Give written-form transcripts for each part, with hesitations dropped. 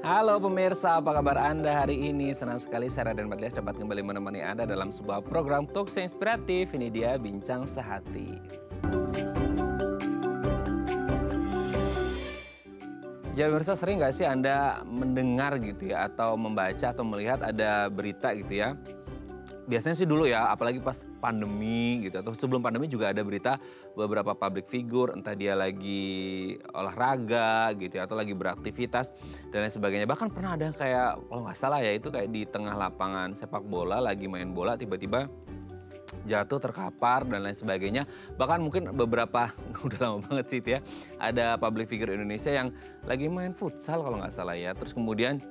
Halo pemirsa, apa kabar Anda hari ini? Senang sekali saya Raden Badlias dapat kembali menemani Anda dalam sebuah program talkshow inspiratif. Ini dia Bincang Sehati. Ya pemirsa, sering nggak sih Anda mendengar gitu ya, atau membaca atau melihat ada berita gitu ya. Biasanya sih dulu ya, apalagi pas pandemi gitu, atau sebelum pandemi juga ada berita beberapa public figure, entah dia lagi olahraga gitu ya, atau lagi beraktivitas dan lain sebagainya. Bahkan pernah ada kayak, kalau nggak salah ya, itu kayak di tengah lapangan sepak bola, lagi main bola, tiba-tiba jatuh, terkapar dan lain sebagainya. Bahkan mungkin beberapa, udah lama banget sih itu ya, ada public figure Indonesia yang lagi main futsal kalau nggak salah ya, terus kemudian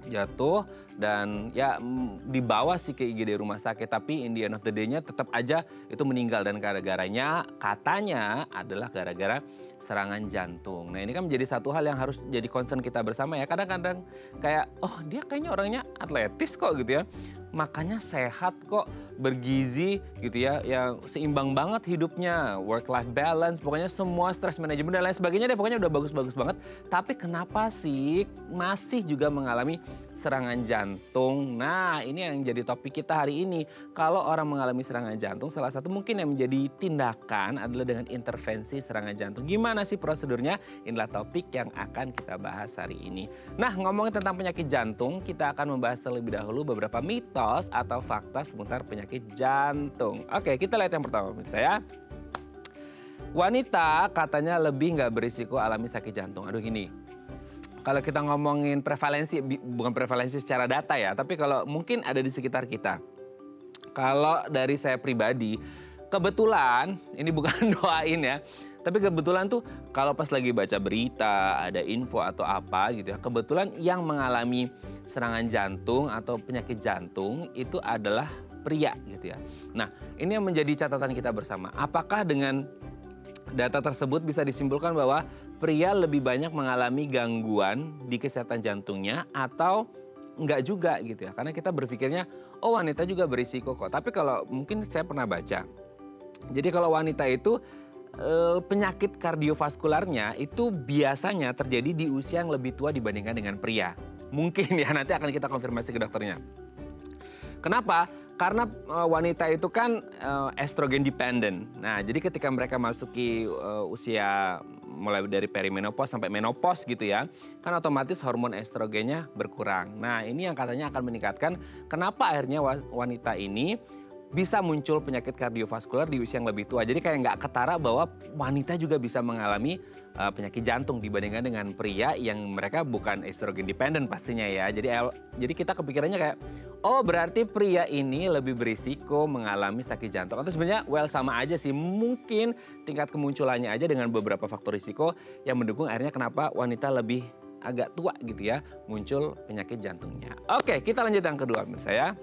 jatuh dan ya dibawa sih ke IGD rumah sakit, tapi in the end of the day-nya tetap aja itu meninggal dan gara-garanya katanya adalah gara-gara serangan jantung. Nah ini kan menjadi satu hal yang harus jadi concern kita bersama ya. Kadang-kadang kayak oh dia kayaknya orangnya atletis kok gitu ya, makanya sehat kok, bergizi gitu ya, yang seimbang banget hidupnya, work life balance, pokoknya semua stress management dan lain sebagainya deh, pokoknya udah bagus-bagus banget. Tapi kenapa sih masih juga mengalami serangan jantung? Nah ini yang jadi topik kita hari ini. Kalau orang mengalami serangan jantung, salah satu mungkin yang menjadi tindakan adalah dengan intervensi serangan jantung. Gimana sih prosedurnya? Inilah topik yang akan kita bahas hari ini. Nah ngomongin tentang penyakit jantung, kita akan membahas terlebih dahulu beberapa mitos atau fakta seputar penyakit jantung. Oke, kita lihat yang pertama pemirsa ya. Wanita katanya lebih nggak berisiko alami sakit jantung. Aduh gini, kalau kita ngomongin prevalensi, bukan prevalensi secara data ya, tapi kalau mungkin ada di sekitar kita. Kalau dari saya pribadi, kebetulan, ini bukan doain ya, tapi kebetulan tuh kalau pas lagi baca berita, ada info atau apa gitu ya, kebetulan yang mengalami serangan jantung atau penyakit jantung itu adalah pria gitu ya. Nah ini yang menjadi catatan kita bersama. Apakah dengan data tersebut bisa disimpulkan bahwa pria lebih banyak mengalami gangguan di kesehatan jantungnya atau enggak juga gitu ya. Karena kita berpikirnya, oh wanita juga berisiko kok. Tapi kalau mungkin saya pernah baca. Jadi kalau wanita itu penyakit kardiovaskularnya itu biasanya terjadi di usia yang lebih tua dibandingkan dengan pria. Mungkin ya, nanti akan kita konfirmasi ke dokternya. Kenapa? Karena wanita itu kan estrogen dependent. Nah, jadi ketika mereka masuki usia mulai dari perimenopause sampai menopause gitu ya, kan otomatis hormon estrogennya berkurang. Nah, ini yang katanya akan meningkatkan kenapa akhirnya wanita ini bisa muncul penyakit kardiovaskular di usia yang lebih tua. Jadi kayak nggak ketara bahwa wanita juga bisa mengalami penyakit jantung dibandingkan dengan pria yang mereka bukan estrogen dependent pastinya ya. Jadi kita kepikirannya kayak, oh berarti pria ini lebih berisiko mengalami sakit jantung. Atau sebenarnya well sama aja sih, mungkin tingkat kemunculannya aja dengan beberapa faktor risiko yang mendukung akhirnya kenapa wanita lebih agak tua gitu ya muncul penyakit jantungnya. Oke, kita lanjut yang kedua pemirsa ya.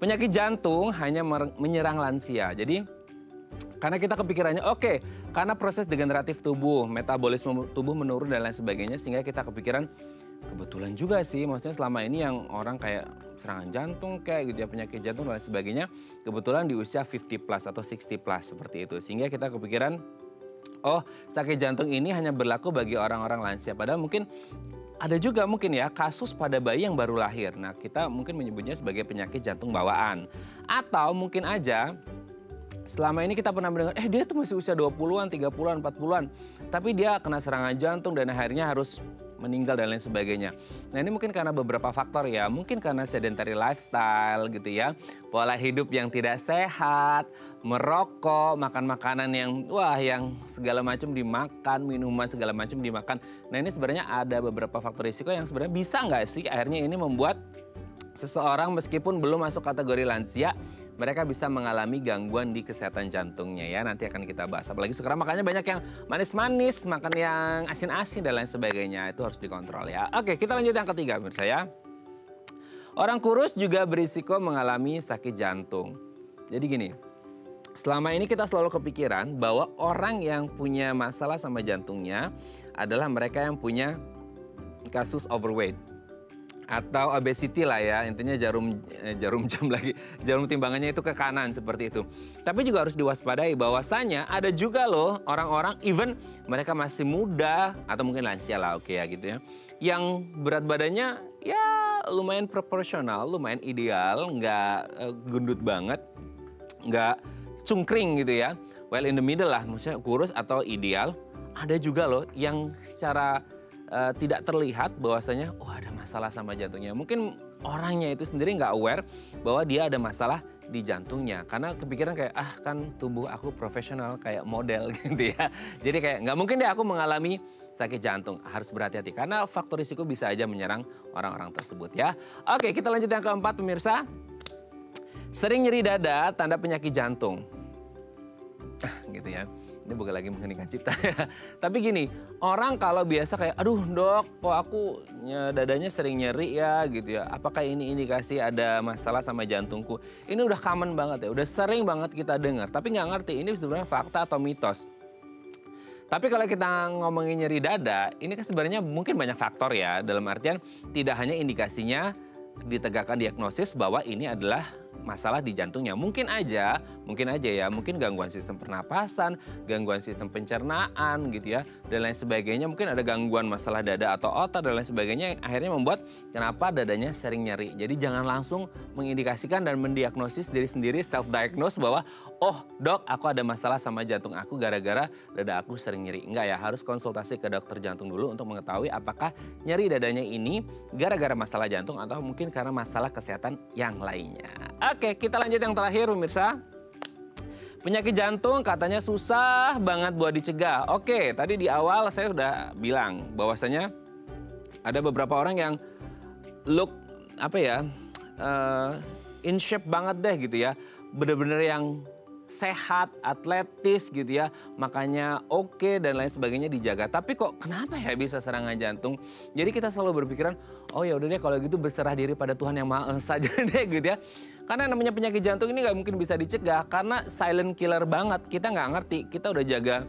Penyakit jantung hanya menyerang lansia. Jadi karena kita kepikirannya oke, karena proses degeneratif tubuh, metabolisme tubuh menurun dan lain sebagainya, sehingga kita kepikiran kebetulan juga sih, maksudnya selama ini yang orang kayak serangan jantung kayak gitu ya, penyakit jantung dan lain sebagainya, kebetulan di usia 50 plus atau 60 plus seperti itu. Sehingga kita kepikiran, oh sakit jantung ini hanya berlaku bagi orang-orang lansia. Padahal mungkin ada juga mungkin ya kasus pada bayi yang baru lahir. Nah kita mungkin menyebutnya sebagai penyakit jantung bawaan. Atau mungkin aja selama ini kita pernah mendengar, dia tuh masih usia 20-an, 30-an, 40-an. Tapi dia kena serangan jantung dan akhirnya harus meninggal dan lain sebagainya. Nah ini mungkin karena beberapa faktor ya. Mungkin karena sedentary lifestyle gitu ya. Pola hidup yang tidak sehat, merokok, makan makanan yang yang segala macam dimakan, minuman segala macam dimakan. Nah ini sebenarnya ada beberapa faktor risiko yang sebenarnya bisa nggak sih akhirnya ini membuat seseorang meskipun belum masuk kategori lansia, mereka bisa mengalami gangguan di kesehatan jantungnya ya. Nanti akan kita bahas. Apalagi sekarang makanya banyak yang manis-manis, makan yang asin-asin dan lain sebagainya. Itu harus dikontrol ya. Oke, kita lanjut yang ketiga pemirsa ya. Orang kurus juga berisiko mengalami sakit jantung. Jadi gini, selama ini kita selalu kepikiran bahwa orang yang punya masalah sama jantungnya adalah mereka yang punya kasus overweight. atau obesity lah ya, intinya jarum jam lagi, jarum timbangannya itu ke kanan seperti itu. Tapi juga harus diwaspadai bahwasanya ada juga loh orang-orang even mereka masih muda atau mungkin lansia lah oke ya gitu ya, yang berat badannya ya lumayan proporsional, lumayan ideal, nggak gendut banget, nggak cungkring gitu ya, well in the middle lah, maksudnya kurus atau ideal. Ada juga loh yang secara tidak terlihat bahwasanya ada masalah sama jantungnya. Mungkin orangnya itu sendiri nggak aware bahwa dia ada masalah di jantungnya. Karena kepikiran kayak kan tubuh aku profesional kayak model gitu ya. Jadi kayak nggak mungkin deh aku mengalami sakit jantung. Harus berhati-hati karena faktor risiko bisa aja menyerang orang-orang tersebut ya. Oke, kita lanjut yang keempat pemirsa. Sering nyeri dada tanda penyakit jantung. Gitu ya. Ini bukan lagi mengheningkan cipta ya. Tapi gini, orang kalau biasa kayak, aduh dok, kok aku dadanya sering nyeri ya gitu ya. Apakah ini indikasi ada masalah sama jantungku? Ini udah common banget ya, udah sering banget kita dengar. Tapi nggak ngerti ini sebenarnya fakta atau mitos. Tapi kalau kita ngomongin nyeri dada, ini kan sebenarnya mungkin banyak faktor ya. Dalam artian tidak hanya indikasinya ditegakkan diagnosis bahwa ini adalah masalah di jantungnya. Mungkin aja ya, mungkin gangguan sistem pernapasan, gangguan sistem pencernaan gitu ya, dan lain sebagainya. Mungkin ada gangguan masalah dada atau otot dan lain sebagainya yang akhirnya membuat kenapa dadanya sering nyeri. Jadi jangan langsung mengindikasikan dan mendiagnosis diri sendiri, self-diagnose bahwa oh dok aku ada masalah sama jantung aku gara-gara dada aku sering nyeri. Enggak ya, harus konsultasi ke dokter jantung dulu untuk mengetahui apakah nyeri dadanya ini gara-gara masalah jantung atau mungkin karena masalah kesehatan yang lainnya. Oke, kita lanjut yang terakhir pemirsa. Penyakit jantung katanya susah banget buat dicegah. Oke, tadi di awal saya udah bilang bahwasanya ada beberapa orang yang look in shape banget deh gitu ya. Bener-bener yang sehat, atletis gitu ya, makanya oke dan lain sebagainya dijaga. Tapi kok kenapa ya bisa serangan jantung? Jadi kita selalu berpikiran, oh ya udah deh kalau gitu berserah diri pada Tuhan yang Maha Esa aja deh gitu ya. Karena namanya penyakit jantung ini nggak mungkin bisa dicegah karena silent killer banget. Kita nggak ngerti, kita udah jaga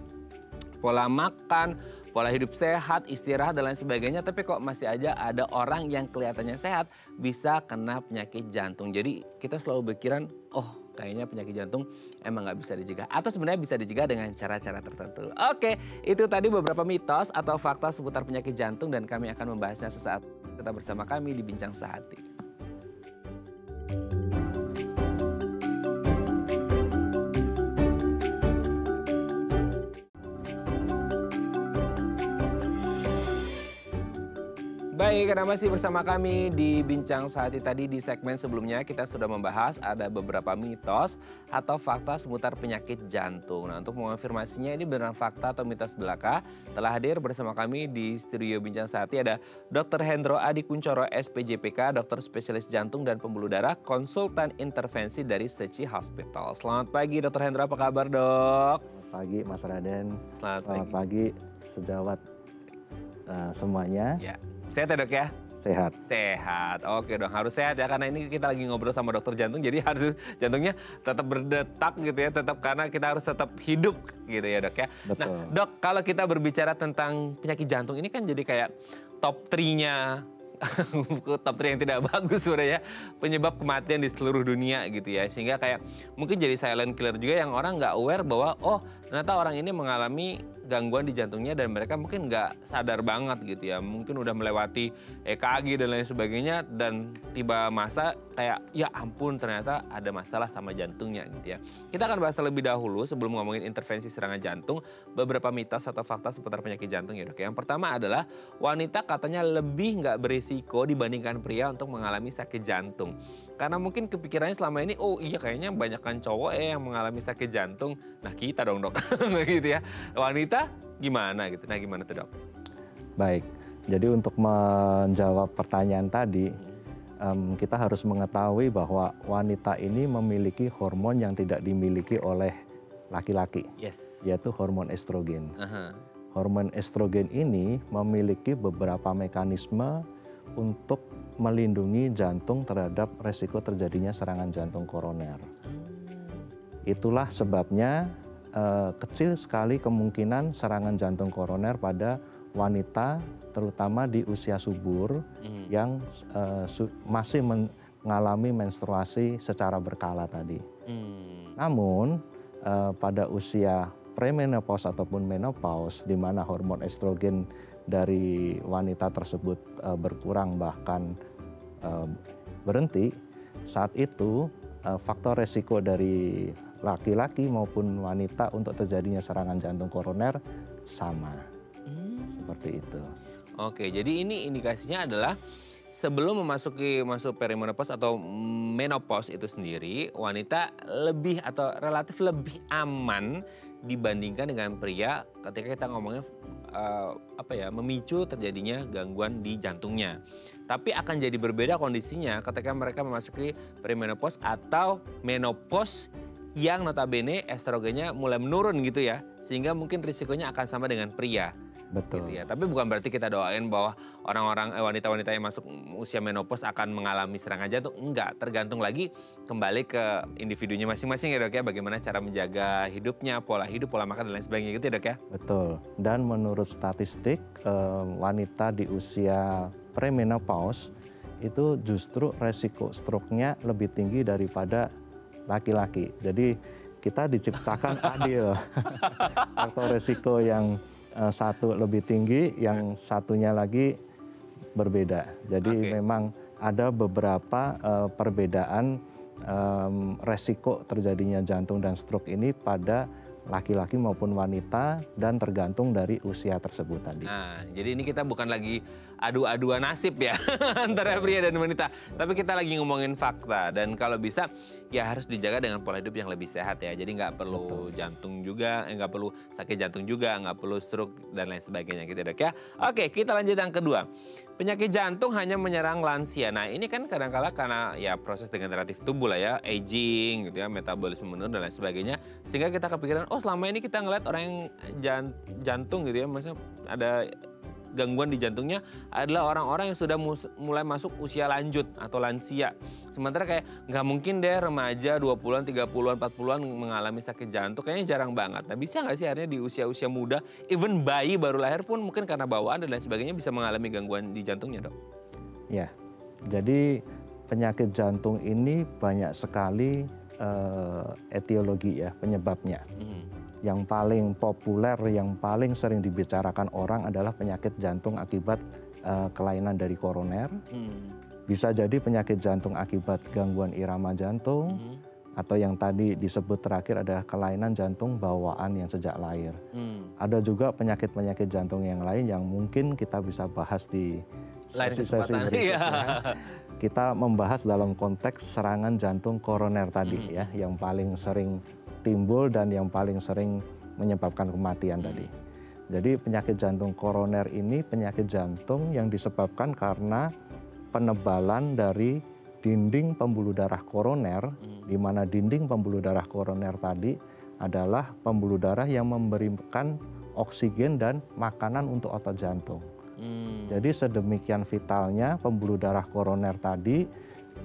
pola makan, pola hidup sehat, istirahat dan lain sebagainya. Tapi kok masih aja ada orang yang kelihatannya sehat bisa kena penyakit jantung. Jadi kita selalu berpikiran, oh kayaknya penyakit jantung emang nggak bisa dicegah. Atau sebenarnya bisa dicegah dengan cara-cara tertentu. Oke, itu tadi beberapa mitos atau fakta seputar penyakit jantung dan kami akan membahasnya sesaat. Tetap bersama kami di Bincang Sehati. Baik, karena masih bersama kami di Bincang Sehati. Tadi di segmen sebelumnya kita sudah membahas ada beberapa mitos atau fakta seputar penyakit jantung. Nah, untuk mengonfirmasinya ini benar fakta atau mitos belaka, telah hadir bersama kami di studio Bincang Sehati ada Dr. Hendro Adi Kuncoro, SPJPK, dokter spesialis jantung dan pembuluh darah, konsultan intervensi dari Seci Hospital. Selamat pagi Dr. Hendro, apa kabar dok? Selamat pagi Mas Raden. Selamat pagi sejawat semuanya. Ya. Sehat ya dok ya? Sehat. Sehat, oke dong harus sehat ya karena ini kita lagi ngobrol sama dokter jantung jadi harus jantungnya tetap berdetak gitu ya, tetap karena kita harus tetap hidup gitu ya dok ya. Betul. Nah dok kalau kita berbicara tentang penyakit jantung ini kan jadi kayak top 3-nya top 3 yang tidak bagus sebenarnya penyebab kematian di seluruh dunia gitu ya, sehingga kayak mungkin jadi silent killer juga yang orang nggak aware bahwa oh ternyata orang ini mengalami gangguan di jantungnya dan mereka mungkin nggak sadar banget gitu ya, mungkin udah melewati EKG dan lain sebagainya dan tiba masa kayak ya ampun ternyata ada masalah sama jantungnya gitu ya. Kita akan bahas terlebih dahulu sebelum ngomongin intervensi serangan jantung beberapa mitos atau fakta seputar penyakit jantung ya dok. Yang pertama adalah wanita katanya lebih nggak berisiko dibandingkan pria untuk mengalami sakit jantung. Karena mungkin kepikirannya selama ini, oh iya kayaknya banyakkan cowok yang mengalami sakit jantung. Nah kita dong dok, gitu ya. Wanita gimana gitu, nah gimana tuh dok? Baik, jadi untuk menjawab pertanyaan tadi, kita harus mengetahui bahwa wanita ini memiliki hormon yang tidak dimiliki oleh laki-laki, yaitu hormon estrogen. Hormon estrogen ini memiliki beberapa mekanisme untuk melindungi jantung terhadap resiko terjadinya serangan jantung koroner. Itulah sebabnya kecil sekali kemungkinan serangan jantung koroner pada wanita terutama di usia subur yang masih mengalami menstruasi secara berkala tadi. Namun pada usia premenopause ataupun menopause di mana hormon estrogen dari wanita tersebut berkurang bahkan berhenti, saat itu faktor resiko dari laki-laki maupun wanita untuk terjadinya serangan jantung koroner sama. Seperti itu. Oke, jadi ini indikasinya adalah sebelum masuk perimenopause atau menopause itu sendiri, wanita lebih atau relatif lebih aman dibandingkan dengan pria ketika kita ngomongin memicu terjadinya gangguan di jantungnya. Tapi akan jadi berbeda kondisinya ketika mereka memasuki perimenopause atau menopause yang notabene estrogennya mulai menurun gitu ya, sehingga mungkin risikonya akan sama dengan pria. Betul. Gitu ya. Tapi bukan berarti kita doain bahwa orang-orang wanita-wanita yang masuk usia menopause akan mengalami serangan jantung. Enggak, tergantung lagi kembali ke individunya masing-masing ya Dok ya. Bagaimana cara menjaga hidupnya, pola hidup, pola makan dan lain sebagainya gitu ya Dok ya. Betul. Dan menurut statistik wanita di usia premenopause itu justru resiko stroke-nya lebih tinggi daripada laki-laki. Jadi kita diciptakan adil. Faktor resiko yang satu lebih tinggi, yang satunya lagi berbeda. Jadi memang ada beberapa perbedaan resiko terjadinya jantung dan stroke ini pada laki-laki maupun wanita dan tergantung dari usia tersebut tadi. Nah, jadi ini kita bukan lagi adu-aduan nasib ya antara pria dan wanita, tapi kita lagi ngomongin fakta dan kalau bisa ya harus dijaga dengan pola hidup yang lebih sehat ya. Jadi nggak perlu jantung juga, nggak perlu sakit jantung juga, nggak perlu stroke dan lain sebagainya gitu Dok ya. Oke, kita lanjut yang kedua. Penyakit jantung hanya menyerang lansia. Nah, ini kan kadang-kala karena ya proses degeneratif tubuh lah ya, aging gitu ya, metabolisme menurun dan lain sebagainya, sehingga kita kepikiran oh selama ini kita ngeliat orang yang jantung gitu ya, maksudnya ada gangguan di jantungnya adalah orang-orang yang sudah mulai masuk usia lanjut atau lansia. Sementara kayak nggak mungkin deh remaja 20-an, 30-an, 40-an mengalami sakit jantung, kayaknya jarang banget. Nah bisa nggak sih akhirnya di usia-usia muda, even bayi baru lahir pun mungkin karena bawaan dan lain sebagainya bisa mengalami gangguan di jantungnya Dok? Ya, jadi penyakit jantung ini banyak sekali etiologi ya, penyebabnya. Yang paling populer, yang paling sering dibicarakan orang adalah penyakit jantung akibat kelainan dari koroner. Bisa jadi penyakit jantung akibat gangguan irama jantung, atau yang tadi disebut terakhir adalah kelainan jantung bawaan yang sejak lahir. Ada juga penyakit-penyakit jantung yang lain yang mungkin kita bisa bahas di sesi-sesi berikutnya. Kita membahas dalam konteks serangan jantung koroner tadi ya, yang paling sering timbul dan yang paling sering menyebabkan kematian tadi. Jadi penyakit jantung koroner ini penyakit jantung yang disebabkan karena penebalan dari dinding pembuluh darah koroner, di mana dinding pembuluh darah koroner tadi adalah pembuluh darah yang memberikan oksigen dan makanan untuk otot jantung. Jadi sedemikian vitalnya pembuluh darah koroner tadi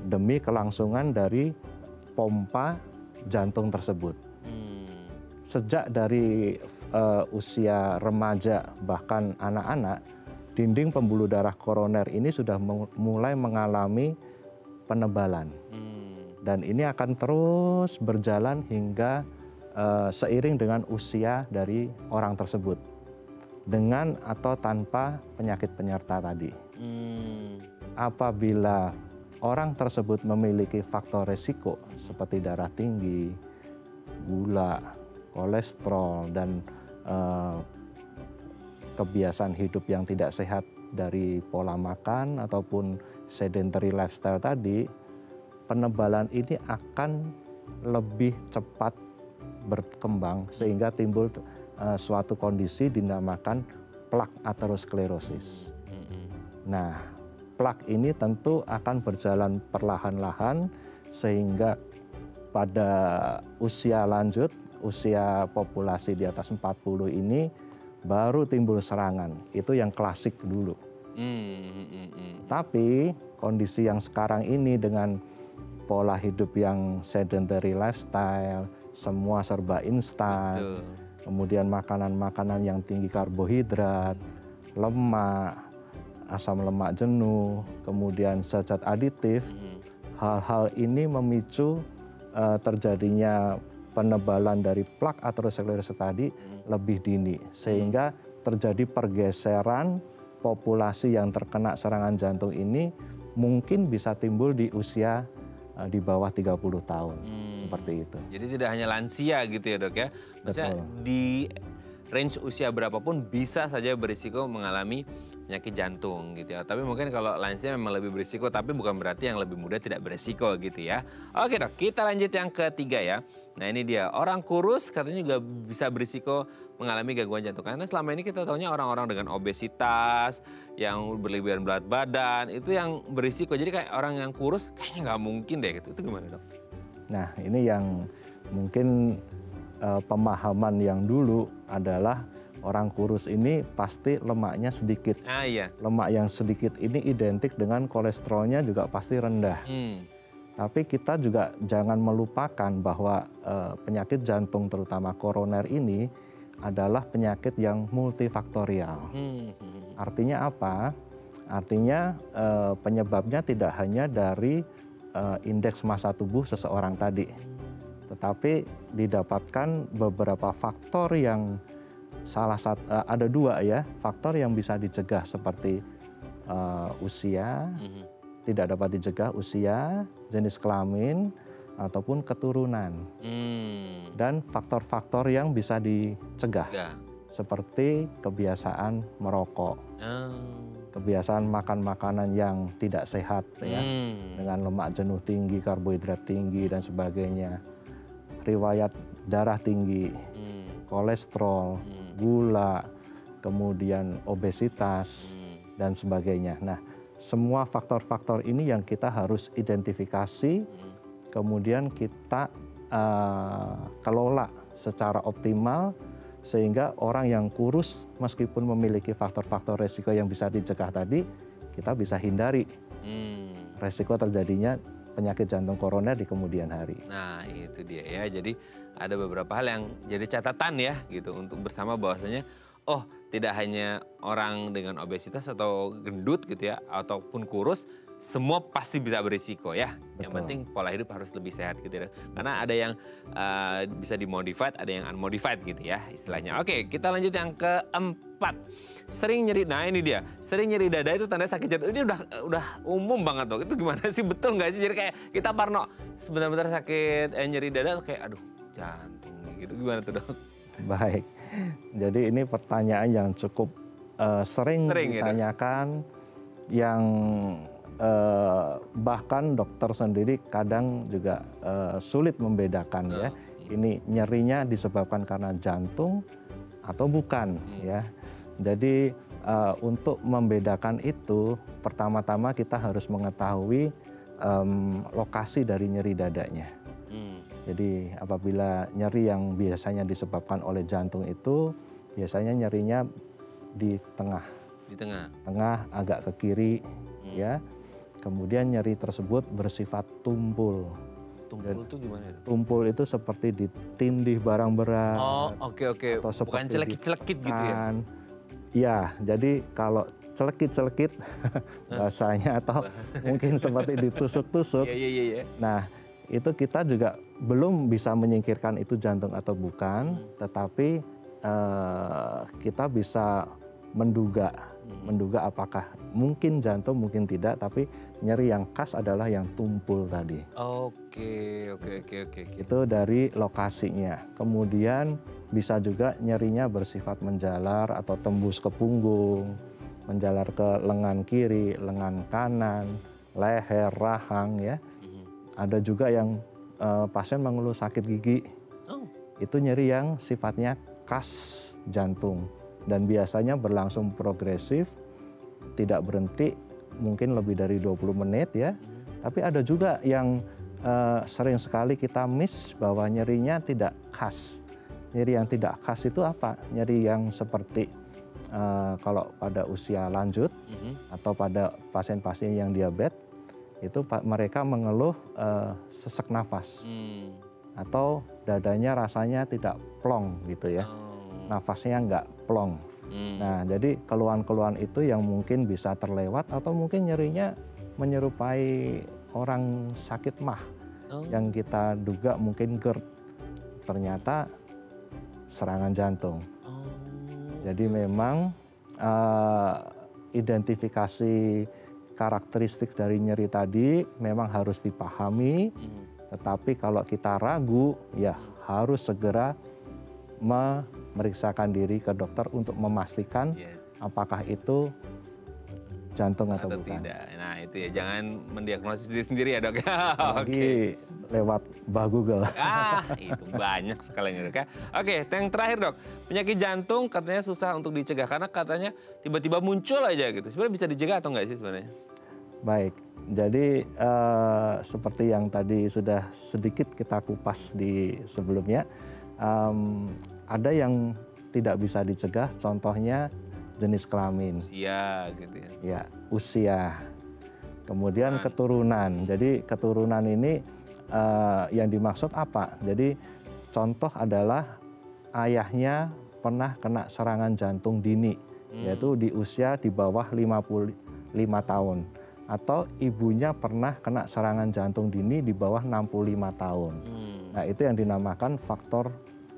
demi kelangsungan dari pompa jantung tersebut. Sejak dari usia remaja bahkan anak-anak, dinding pembuluh darah koroner ini sudah mulai mengalami penebalan. Dan ini akan terus berjalan hingga seiring dengan usia dari orang tersebut. Dengan atau tanpa penyakit penyerta tadi. Apabila orang tersebut memiliki faktor risiko seperti darah tinggi, gula, kolesterol, dan kebiasaan hidup yang tidak sehat dari pola makan ataupun sedentary lifestyle tadi, penebalan ini akan lebih cepat berkembang sehingga timbul suatu kondisi dinamakan plak aterosklerosis. Nah, plak ini tentu akan berjalan perlahan-lahan sehingga pada usia lanjut, usia populasi di atas 40 ini baru timbul serangan. Itu yang klasik dulu. Tapi kondisi yang sekarang ini dengan pola hidup yang sedentary lifestyle, semua serba instan, kemudian makanan-makanan yang tinggi karbohidrat, lemak, asam lemak jenuh, kemudian zat-zat aditif, hal-hal ini memicu terjadinya penebalan dari plak aterosklerosis tadi lebih dini, sehingga terjadi pergeseran populasi yang terkena serangan jantung ini mungkin bisa timbul di usia di bawah 30 tahun, seperti itu. Jadi tidak hanya lansia gitu ya dok ya, maksudnya di range usia berapapun bisa saja berisiko mengalami penyakit jantung gitu ya. Tapi mungkin kalau lansia memang lebih berisiko, tapi bukan berarti yang lebih muda tidak berisiko gitu ya. Oke dok, kita lanjut yang ketiga ya. Nah ini dia, orang kurus katanya juga bisa berisiko mengalami gangguan jantung. Karena selama ini kita tahunya orang-orang dengan obesitas, yang berlebihan berat badan, itu yang berisiko. Jadi kayak orang yang kurus kayaknya nggak mungkin deh gitu. Itu gimana dok? Nah ini yang mungkin pemahaman yang dulu adalah orang kurus ini pasti lemaknya sedikit. Iya. Lemak yang sedikit ini identik dengan kolesterolnya juga pasti rendah. Tapi kita juga jangan melupakan bahwa penyakit jantung terutama koroner ini adalah penyakit yang multifaktorial. Artinya apa? Artinya penyebabnya tidak hanya dari indeks massa tubuh seseorang tadi, tetapi didapatkan beberapa faktor yang ada dua ya, faktor yang bisa dicegah seperti usia, tidak dapat dicegah usia, jenis kelamin, ataupun keturunan. Dan faktor-faktor yang bisa dicegah, seperti kebiasaan merokok, kebiasaan makan makanan yang tidak sehat ya, dengan lemak jenuh tinggi, karbohidrat tinggi dan sebagainya, riwayat darah tinggi, kolesterol, gula, kemudian obesitas, dan sebagainya. Nah, semua faktor-faktor ini yang kita harus identifikasi, kemudian kita kelola secara optimal, sehingga orang yang kurus meskipun memiliki faktor-faktor resiko yang bisa dicegah tadi, kita bisa hindari resiko terjadinya penyakit jantung koroner di kemudian hari. Nah itu dia ya, jadi ada beberapa hal yang jadi catatan ya gitu untuk bersama bahwasanya oh tidak hanya orang dengan obesitas atau gendut gitu ya ataupun kurus, semua pasti bisa berisiko ya. Betul. Yang penting pola hidup harus lebih sehat gitu ya. Karena ada yang bisa dimodified, ada yang unmodified gitu ya istilahnya. Oke, kita lanjut yang keempat. Sering nyeri, nah ini dia. Sering nyeri dada itu tanda sakit jantung. Ini udah umum banget dok. Itu gimana sih, betul nggak sih? Jadi kayak kita parno sebentar-bentar sakit nyeri dada kayak aduh jantung gitu. Gimana tuh dok? Baik. Jadi ini pertanyaan yang cukup sering ditanyakan ya, yang bahkan dokter sendiri kadang juga sulit membedakan ya. Ini nyerinya disebabkan karena jantung atau bukan ya. Jadi untuk membedakan itu, pertama-tama kita harus mengetahui lokasi dari nyeri dadanya. Jadi apabila nyeri yang biasanya disebabkan oleh jantung itu, biasanya nyerinya di tengah. Di tengah. Tengah agak ke kiri ya. Kemudian nyeri tersebut bersifat tumpul. Tumpul itu gimana? Tumpul itu seperti ditindih barang berat. Oh oke. Bukan celekit-celekit gitu ya? Iya, jadi kalau celekit-celekit bahasanya atau mungkin seperti ditusuk-tusuk. Iya. Nah itu kita juga belum bisa menyingkirkan itu jantung atau bukan, tetapi kita bisa menduga apakah mungkin jantung, mungkin tidak, tapi nyeri yang khas adalah yang tumpul tadi. Oke. Itu dari lokasinya. Kemudian bisa juga nyerinya bersifat menjalar atau tembus ke punggung, menjalar ke lengan kiri, lengan kanan, leher, rahang ya. Ada juga yang pasien mengeluh sakit gigi. Itu nyeri yang sifatnya khas jantung. Dan biasanya berlangsung progresif, tidak berhenti, mungkin lebih dari 20 menit ya. Tapi ada juga yang sering sekali kita miss bahwa nyerinya tidak khas. Nyeri yang tidak khas itu apa? Nyeri yang seperti kalau pada usia lanjut atau pada pasien-pasien yang diabetes, itu mereka mengeluh sesak nafas atau dadanya rasanya tidak plong gitu ya, nafasnya nggak plong. Nah, jadi keluhan-keluhan itu yang mungkin bisa terlewat atau mungkin nyerinya menyerupai orang sakit MAH yang kita duga mungkin GERD, ternyata serangan jantung. Jadi memang identifikasi karakteristik dari nyeri tadi memang harus dipahami, tetapi kalau kita ragu ya harus segera memeriksakan diri ke dokter untuk memastikan apakah itu jantung atau bukan. Tidak. Nah itu ya, jangan mendiagnosis diri sendiri ya dok. Apalagi lewat bah Google. Itu banyak sekali ya dok ya. Oke, yang terakhir dok, penyakit jantung katanya susah untuk dicegah karena katanya tiba-tiba muncul aja gitu. Sebenarnya bisa dicegah atau enggak sih sebenarnya? Baik, jadi seperti yang tadi sudah sedikit kita kupas di sebelumnya, ada yang tidak bisa dicegah, contohnya jenis kelamin. Usia gitu ya. Ya, usia. Kemudian keturunan. Jadi keturunan ini yang dimaksud apa? Jadi contoh adalah ayahnya pernah kena serangan jantung dini, yaitu di usia di bawah 55 tahun. Atau ibunya pernah kena serangan jantung dini di bawah 65 tahun. Nah itu yang dinamakan faktor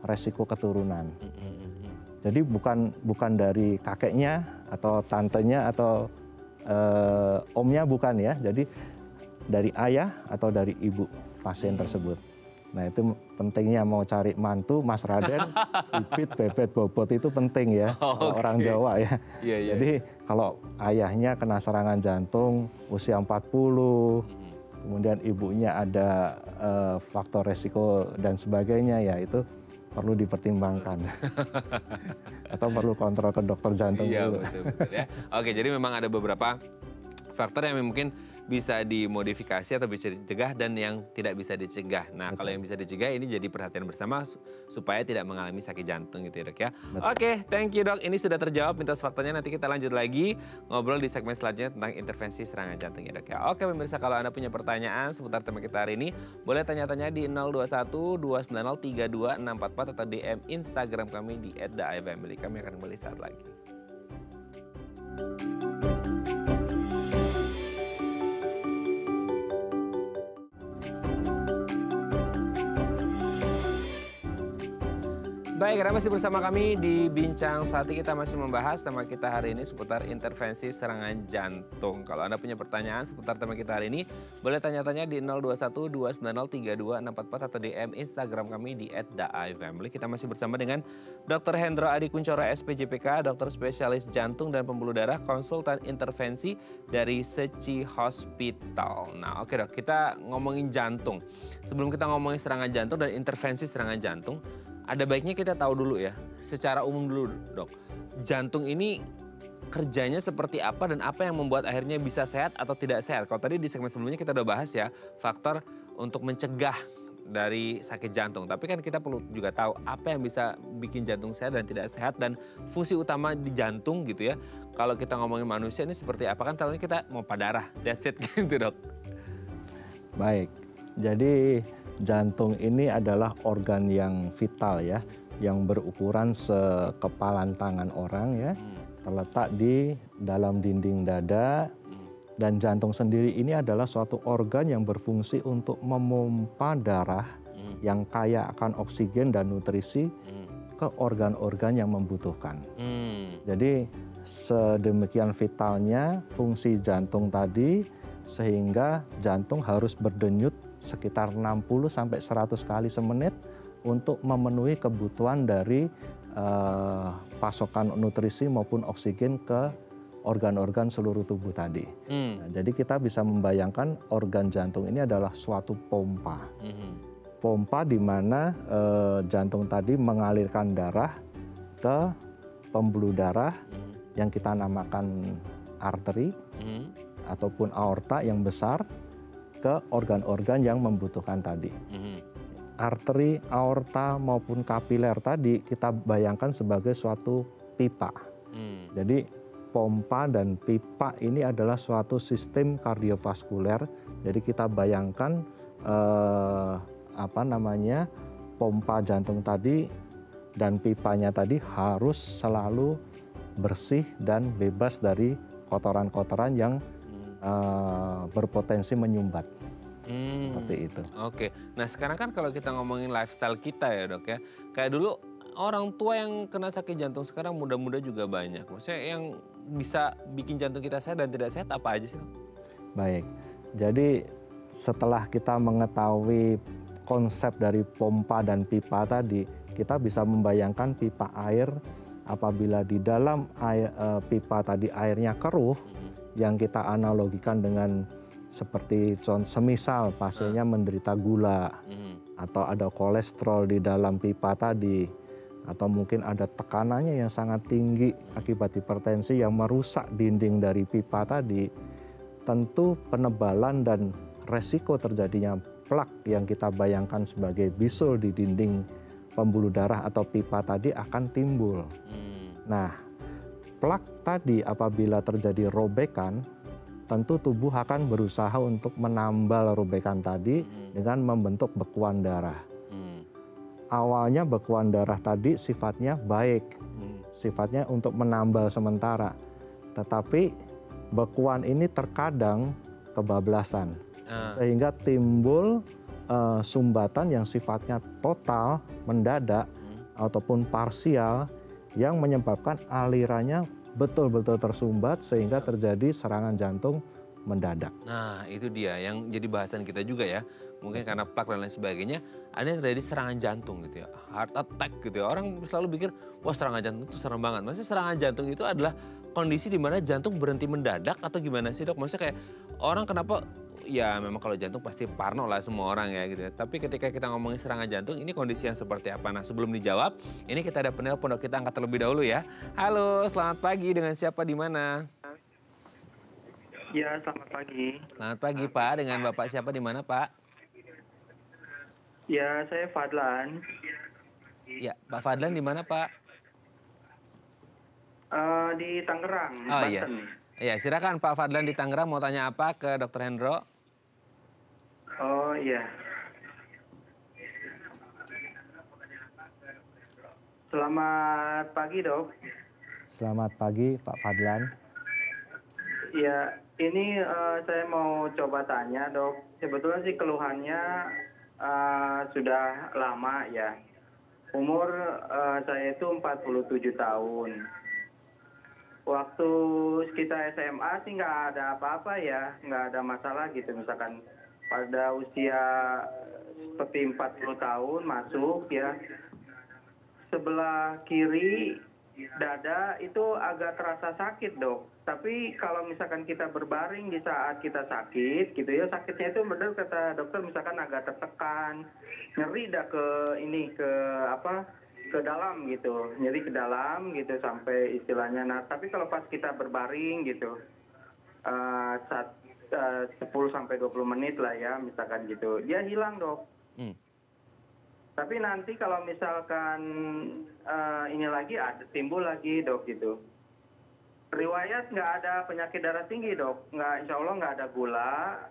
resiko keturunan. Jadi bukan dari kakeknya atau tantenya atau omnya, bukan ya. Jadi dari ayah atau dari ibu pasien tersebut. Nah itu pentingnya mau cari mantu, Mas Raden, bibit, bebet, bobot itu penting ya, orang Jawa ya. Jadi kalau ayahnya kena serangan jantung usia 40, kemudian ibunya ada faktor resiko dan sebagainya, ya itu perlu dipertimbangkan. Atau perlu kontrol ke dokter jantung dulu. Betul, ya. Oke, jadi memang ada beberapa faktor yang mungkin bisa dimodifikasi atau bisa dicegah dan yang tidak bisa dicegah. Nah, kalau yang bisa dicegah ini jadi perhatian bersama supaya tidak mengalami sakit jantung gitu ya dok ya. Oke, thank you dok. Ini sudah terjawab mitos faktanya. Nanti kita lanjut lagi ngobrol di segmen selanjutnya tentang intervensi serangan jantung ya dok ya. Oke pemirsa, kalau Anda punya pertanyaan seputar tema kita hari ini, boleh tanya-tanya di 021 290 32 644 atau DM Instagram kami di @theifamily. Kami akan kembali saat lagi. Baik, Anda masih bersama kami di Bincang Sakti. Kita masih membahas tema kita hari ini seputar intervensi serangan jantung. Kalau Anda punya pertanyaan seputar tema kita hari ini, boleh tanya-tanya di 021 290 32 644 atau DM Instagram kami di @theifamily. Kita masih bersama dengan Dr. Hendro Adi Kuncoro, SPJPK, dokter spesialis jantung dan pembuluh darah, konsultan intervensi dari Seci Hospital. Nah, oke dok, kita ngomongin jantung. Sebelum kita ngomongin serangan jantung dan intervensi serangan jantung, ada baiknya kita tahu dulu ya, secara umum dulu dok, jantung ini kerjanya seperti apa dan apa yang membuat akhirnya bisa sehat atau tidak sehat. Kalau tadi di segmen sebelumnya kita udah bahas ya, faktor untuk mencegah dari sakit jantung. Tapi kan kita perlu juga tahu apa yang bisa bikin jantung sehat dan tidak sehat dan fungsi utama di jantung gitu ya. Kalau kita ngomongin manusia ini seperti apa, kan tahunya kita pompa darah, that's it gitu dok. Baik, jadi jantung ini adalah organ yang vital ya, yang berukuran sekepalan tangan orang ya, terletak di dalam dinding dada, dan jantung sendiri ini adalah suatu organ yang berfungsi untuk memompa darah yang kaya akan oksigen dan nutrisi ke organ-organ yang membutuhkan. Jadi sedemikian vitalnya fungsi jantung tadi sehingga jantung harus berdenyut sekitar 60-100 kali semenit untuk memenuhi kebutuhan dari pasokan nutrisi maupun oksigen ke organ-organ seluruh tubuh tadi. Nah, jadi kita bisa membayangkan organ jantung ini adalah suatu pompa. Pompa di mana jantung tadi mengalirkan darah ke pembuluh darah yang kita namakan arteri ataupun aorta yang besar ke organ-organ yang membutuhkan tadi. Arteri, aorta maupun kapiler tadi kita bayangkan sebagai suatu pipa. Jadi pompa dan pipa ini adalah suatu sistem kardiovaskuler. Jadi kita bayangkan pompa jantung tadi dan pipanya tadi harus selalu bersih dan bebas dari kotoran-kotoran yang berpotensi menyumbat. Seperti itu. Oke. Nah sekarang kan kalau kita ngomongin lifestyle kita ya dok ya. Kayak dulu orang tua yang kena sakit jantung sekarang muda-muda juga banyak. Maksudnya yang bisa bikin jantung kita sehat dan tidak sehat apa aja sih? Baik, jadi setelah kita mengetahui konsep dari pompa dan pipa tadi, kita bisa membayangkan pipa air apabila di dalam pipa tadi airnya keruh, yang kita analogikan dengan seperti semisal pasiennya menderita gula atau ada kolesterol di dalam pipa tadi, atau mungkin ada tekanannya yang sangat tinggi akibat hipertensi yang merusak dinding dari pipa tadi, tentu penebalan dan resiko terjadinya plak yang kita bayangkan sebagai bisul di dinding pembuluh darah atau pipa tadi akan timbul. Nah, plak tadi apabila terjadi robekan, tentu tubuh akan berusaha untuk menambal robekan tadi dengan membentuk bekuan darah. Awalnya bekuan darah tadi sifatnya baik, sifatnya untuk menambal sementara. Tetapi bekuan ini terkadang kebablasan, sehingga timbul sumbatan yang sifatnya total, mendadak, ataupun parsial, yang menyebabkan alirannya betul-betul tersumbat sehingga terjadi serangan jantung mendadak. Nah itu dia yang jadi bahasan kita juga ya. Mungkin karena plak dan lain sebagainya, ada yang terjadi serangan jantung gitu ya. Heart attack gitu ya. Orang selalu pikir, wah serangan jantung itu serem banget. Maksudnya serangan jantung itu adalah kondisi di mana jantung berhenti mendadak atau gimana sih dok? Maksudnya kayak orang kenapa, ya memang kalau jantung pasti parno lah semua orang ya gitu ya. Tapi ketika kita ngomongin serangan jantung, ini kondisi yang seperti apa? Nah sebelum dijawab, ini kita ada penelpon dok, kita angkat terlebih dahulu ya. Halo, selamat pagi, dengan siapa di mana? Ya, selamat pagi. Selamat pagi Pak, dengan Bapak siapa di mana Pak? Ya, saya Fadlan. Ya, Pak Fadlan di mana Pak? Di Tangerang, Oh iya. Banten. Iya, silakan Pak Fadlan di Tangerang mau tanya apa ke Dr. Hendro? Oh iya. Selamat pagi, Dok. Selamat pagi Pak Fadlan. Ya, ini saya mau coba tanya, Dok. Sebetulnya sih keluhannya sudah lama ya. Umur saya itu 47 tahun. Waktu kita SMA sih nggak ada apa-apa ya, nggak ada masalah gitu. Misalkan pada usia seperti 40 tahun masuk ya, sebelah kiri dada itu agak terasa sakit dok. Tapi kalau misalkan kita berbaring di saat kita sakit gitu ya, sakitnya itu benar kata dokter misalkan agak tertekan, nyeri dah ke dalam gitu, nyeri ke dalam gitu sampai istilahnya. Nah tapi kalau pas kita berbaring gitu, 10 sampai 20 menit lah ya misalkan gitu, dia hilang dok. Tapi nanti kalau misalkan ini lagi timbul lagi dok gitu. Riwayat nggak ada penyakit darah tinggi dok, insya Allah nggak ada gula,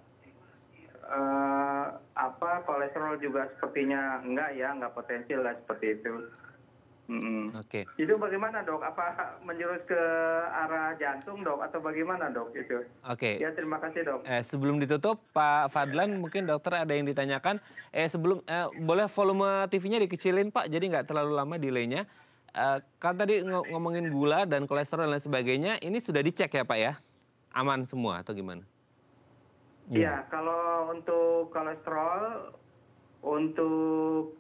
kolesterol juga sepertinya nggak potensial lah seperti itu. Oke. Itu bagaimana dok? Apa menjurus ke arah jantung dok atau bagaimana dok itu? Oke. Ya terima kasih dok. Sebelum ditutup Pak Fadlan mungkin dokter ada yang ditanyakan. Boleh volume TV-nya dikecilin Pak, jadi nggak terlalu lama delaynya. Kan tadi ngomongin gula dan kolesterol dan lain sebagainya, ini sudah dicek ya Pak ya? Aman semua atau gimana? Iya, kalau untuk kolesterol, untuk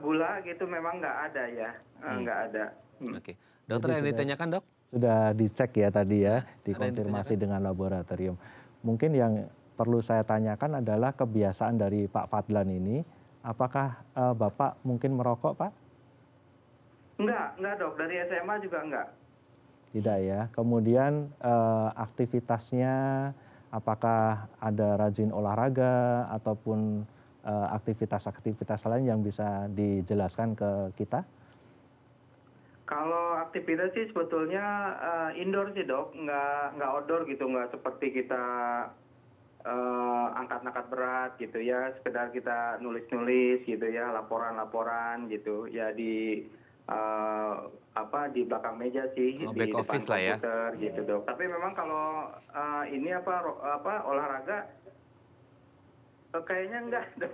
gula gitu memang nggak ada ya, nggak ada. Oke, dokter yang ditanyakan dok? Sudah dicek ya tadi ya, Nah, dikonfirmasi dengan laboratorium. Mungkin yang perlu saya tanyakan adalah kebiasaan dari Pak Fadlan ini, apakah Bapak mungkin merokok Pak? Enggak dok, dari SMA juga enggak. Tidak ya. Kemudian aktivitasnya, apakah ada rajin olahraga ataupun aktivitas-aktivitas lain yang bisa dijelaskan ke kita? Kalau aktivitas sih sebetulnya indoor sih dok, nggak outdoor gitu, nggak seperti kita angkat-angkat berat gitu ya, sekedar kita nulis-nulis gitu ya, laporan-laporan gitu ya di di belakang meja sih, Oh, di back depan office lah ya. komputer gitu dok. Tapi memang kalau ini olahraga kayaknya enggak dok.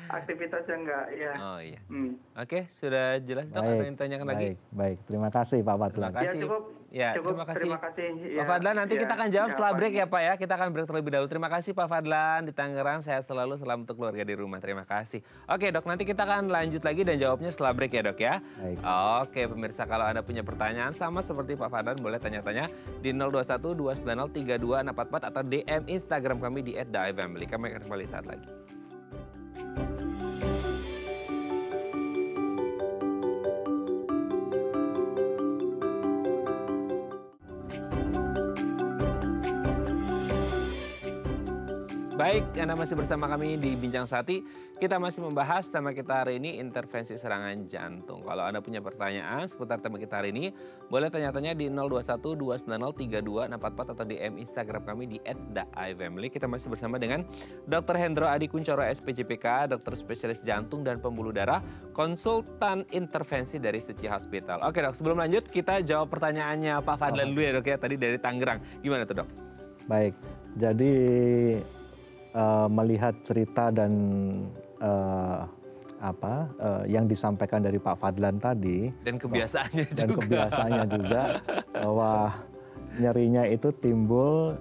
Aktivitasnya enggak ya. Oh iya. Hmm. Oke, sudah jelas dok, atau yang ditanyakan lagi? Baik. Terima kasih Pak Fadlan. Terima kasih. Ya, cukup. Terima kasih. Terima kasih. Pak Fadlan, nanti kita akan jawab setelah Pak. break ya Pak ya. Kita akan break terlebih dahulu. Terima kasih Pak Fadlan di Tangerang. Sehat selalu, selamat untuk keluarga di rumah. Terima kasih. Oke dok, nanti kita akan lanjut lagi dan jawabnya setelah break ya dok ya. Baik. Oke pemirsa, kalau Anda punya pertanyaan sama seperti Pak Fadlan, boleh tanya-tanya di 021 290 32644 atau DM Instagram kami di @daifamily. Kami akan kembali saat lagi. Baik, Anda masih bersama kami di Bincang Sati. Kita masih membahas tema kita hari ini, intervensi serangan jantung. Kalau Anda punya pertanyaan seputar tema kita hari ini, boleh tanya-tanya di 021 290 32644 atau DM Instagram kami di @daifamily. Kita masih bersama dengan Dr. Hendro Adi Kuncoro, SPJPK, dokter spesialis jantung dan pembuluh darah, konsultan intervensi dari Suci Hospital. Oke dok, sebelum lanjut kita jawab pertanyaannya Pak Fadlan dulu ya dok ya, tadi dari Tangerang. Gimana tuh dok? Baik, jadi melihat cerita dan yang disampaikan dari Pak Fadlan tadi Dan kebiasaannya juga bahwa nyerinya itu timbul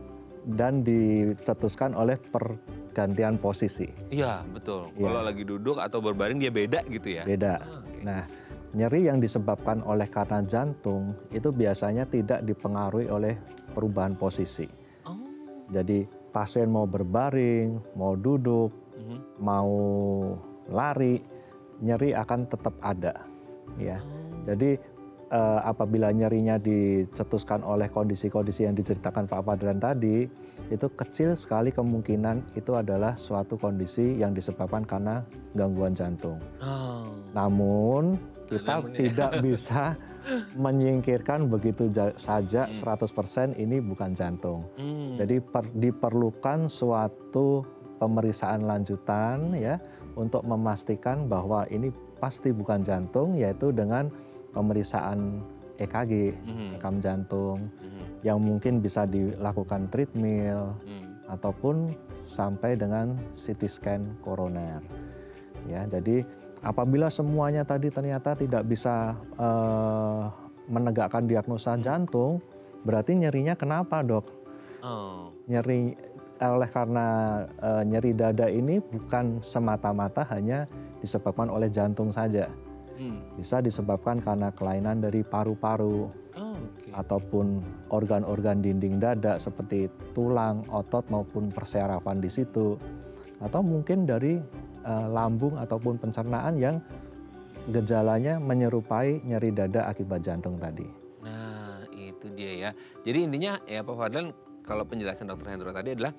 dan dicetuskan oleh pergantian posisi. Iya betul. Iya. Kalau lagi duduk atau berbaring dia beda gitu ya. Beda. Oke. Nah, nyeri yang disebabkan oleh karena jantung itu biasanya tidak dipengaruhi oleh perubahan posisi. Oh. Jadi pasien mau berbaring, mau duduk, mau lari, nyeri akan tetap ada, ya. Jadi apabila nyerinya dicetuskan oleh kondisi-kondisi yang diceritakan Pak Fadlan tadi, itu kecil sekali kemungkinan itu adalah suatu kondisi yang disebabkan karena gangguan jantung. Oh. Namun kita tidak bisa menyingkirkan begitu saja 100% ini bukan jantung. Jadi diperlukan suatu pemeriksaan lanjutan ya untuk memastikan bahwa ini pasti bukan jantung, yaitu dengan pemeriksaan EKG, rekam jantung, yang mungkin bisa dilakukan treadmill ataupun sampai dengan CT scan koroner. Ya, jadi apabila semuanya tadi ternyata tidak bisa menegakkan diagnosa jantung, berarti nyerinya kenapa dok? Oh. Nyeri karena nyeri dada ini bukan semata-mata hanya disebabkan oleh jantung saja. Bisa disebabkan karena kelainan dari paru-paru, ataupun organ-organ dinding dada seperti tulang, otot maupun persyarafan di situ, atau mungkin dari lambung ataupun pencernaan yang gejalanya menyerupai nyeri dada akibat jantung tadi. Nah itu dia ya. Jadi intinya ya Pak Fadlan, kalau penjelasan Dr. Hendro tadi adalah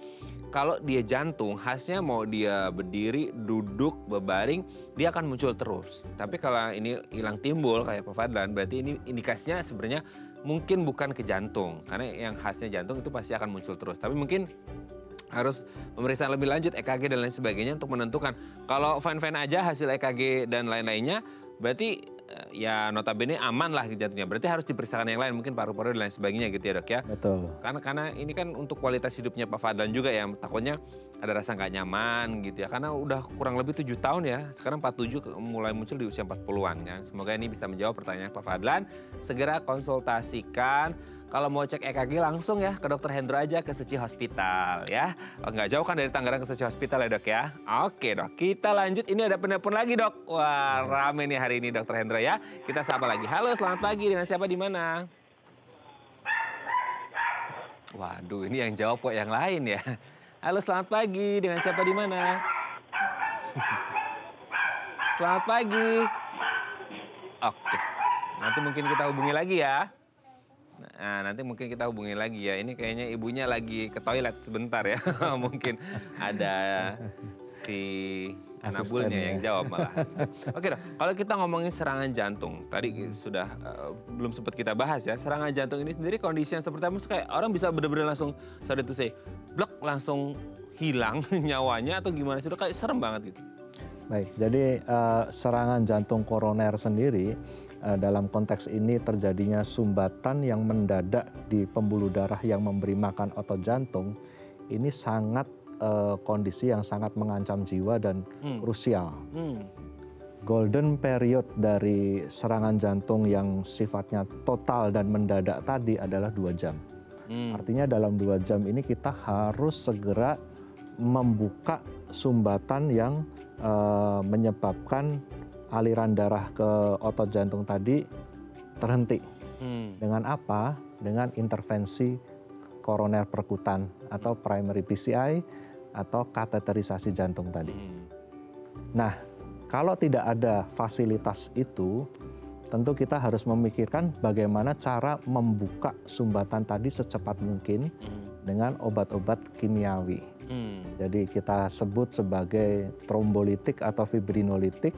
kalau dia jantung khasnya mau dia berdiri, duduk, berbaring, dia akan muncul terus. Tapi kalau ini hilang timbul kayak Pak Fadlan, berarti ini indikasinya sebenarnya mungkin bukan ke jantung. Karena yang khasnya jantung itu pasti akan muncul terus. Tapi mungkin harus pemeriksaan lebih lanjut, EKG dan lain sebagainya untuk menentukan. Kalau fine-fine aja hasil EKG dan lain-lainnya, berarti ya notabene aman lah jantungnya. Berarti harus diperiksakan yang lain, mungkin paru-paru dan lain sebagainya gitu ya dok ya. Betul. Karena ini kan untuk kualitas hidupnya Pak Fadlan juga ya, takutnya ada rasa nggak nyaman gitu ya. Karena udah kurang lebih 7 tahun ya, sekarang 47 mulai muncul di usia 40-an kan. Semoga ini bisa menjawab pertanyaan Pak Fadlan. Segera konsultasikan. Kalau mau cek EKG langsung ya ke Dr. Hendro aja ke Suci Hospital ya. Oh, nggak jauh kan dari Tangerang ke Suci Hospital ya dok ya. Oke dok, kita lanjut. Ini ada penelpon lagi dok. Wah rame nih hari ini Dr. Hendro ya. Kita sapa lagi. Halo selamat pagi, dengan siapa di mana? Waduh ini yang jawab kok yang lain ya. Halo selamat pagi, dengan siapa di mana? Selamat pagi. Oke, nanti mungkin kita hubungi lagi ya. Nah, nanti mungkin kita hubungi lagi ya. Ini kayaknya ibunya lagi ke toilet sebentar ya. Mungkin ada si Anabulnya yang jawab malah. Oke dok, kalau kita ngomongin serangan jantung, tadi sudah belum sempat kita bahas ya. Serangan jantung ini sendiri kondisi yang seperti apa? Kayak orang bisa benar-benar langsung sorry to say, blok langsung hilang nyawanya atau gimana sih? Kayak serem banget gitu. Baik, jadi serangan jantung koroner sendiri dalam konteks ini terjadinya sumbatan yang mendadak di pembuluh darah yang memberi makan otot jantung, ini sangat kondisi yang sangat mengancam jiwa dan krusial. Golden period dari serangan jantung yang sifatnya total dan mendadak tadi adalah 2 jam. Artinya dalam 2 jam ini kita harus segera membuka sumbatan yang menyebabkan aliran darah ke otot jantung tadi terhenti. Dengan apa? Dengan intervensi koroner perkutan atau primary PCI atau kateterisasi jantung tadi. Nah, kalau tidak ada fasilitas itu, tentu kita harus memikirkan bagaimana cara membuka sumbatan tadi secepat mungkin dengan obat-obat kimiawi. Jadi kita sebut sebagai trombolitik atau fibrinolitik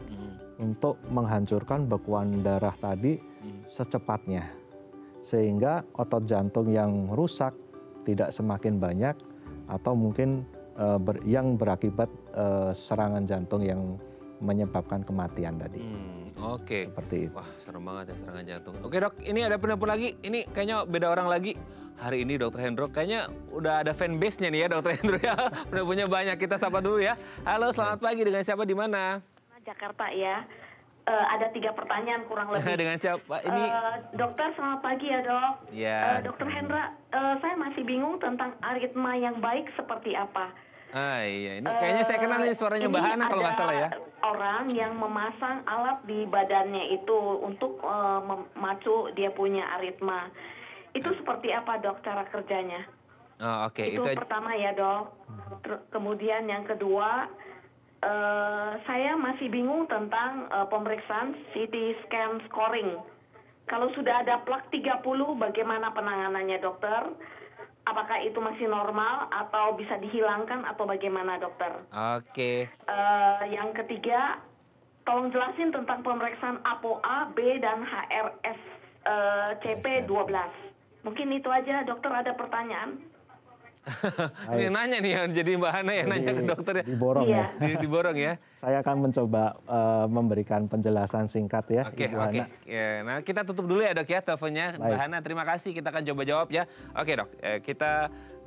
untuk menghancurkan bekuan darah tadi secepatnya. Sehingga otot jantung yang rusak tidak semakin banyak atau mungkin yang berakibat serangan jantung yang menyebabkan kematian tadi. Oke. Seperti itu. Wah, serem banget ya serangan jantung. Oke dok, ini ada penelpon lagi. Ini kayaknya beda orang lagi. Hari ini Dokter Hendro kayaknya udah ada fanbase-nya nih ya Dokter Hendro ya. Penelponnya banyak. Kita sapa dulu ya. Halo, selamat pagi. Dengan siapa di mana? Jakarta ya. Ada 3 pertanyaan kurang lebih. Dengan siapa? Ini dokter, selamat pagi ya dok. Ya. Dokter Hendra, saya masih bingung tentang aritma yang baik seperti apa. Iya, ini kayaknya saya kenal nih suaranya Mbak Hana kalau nggak salah ya. Orang yang memasang alat di badannya itu untuk memacu dia punya aritma. Itu seperti apa dok cara kerjanya? Oh, oke. Itu pertama ya dok. Kemudian yang kedua, saya masih bingung tentang pemeriksaan CT scan scoring. Kalau sudah ada plak 30, bagaimana penanganannya dokter? Apakah itu masih normal atau bisa dihilangkan atau bagaimana dokter? Oke. Yang ketiga, tolong jelasin tentang pemeriksaan ApoA, B, dan HRS CP 12. Mungkin itu aja dokter, ada pertanyaan? Ini nanya nih yang jadi Mbak Hana yang nanya ke dokter ya. Diborong ya. Diborong ya. Saya akan mencoba memberikan penjelasan singkat ya. Oke. Ibu Hana. Ya, nah kita tutup dulu ya dok ya teleponnya. Mbak Hana terima kasih, kita akan coba jawab ya. Oke dok,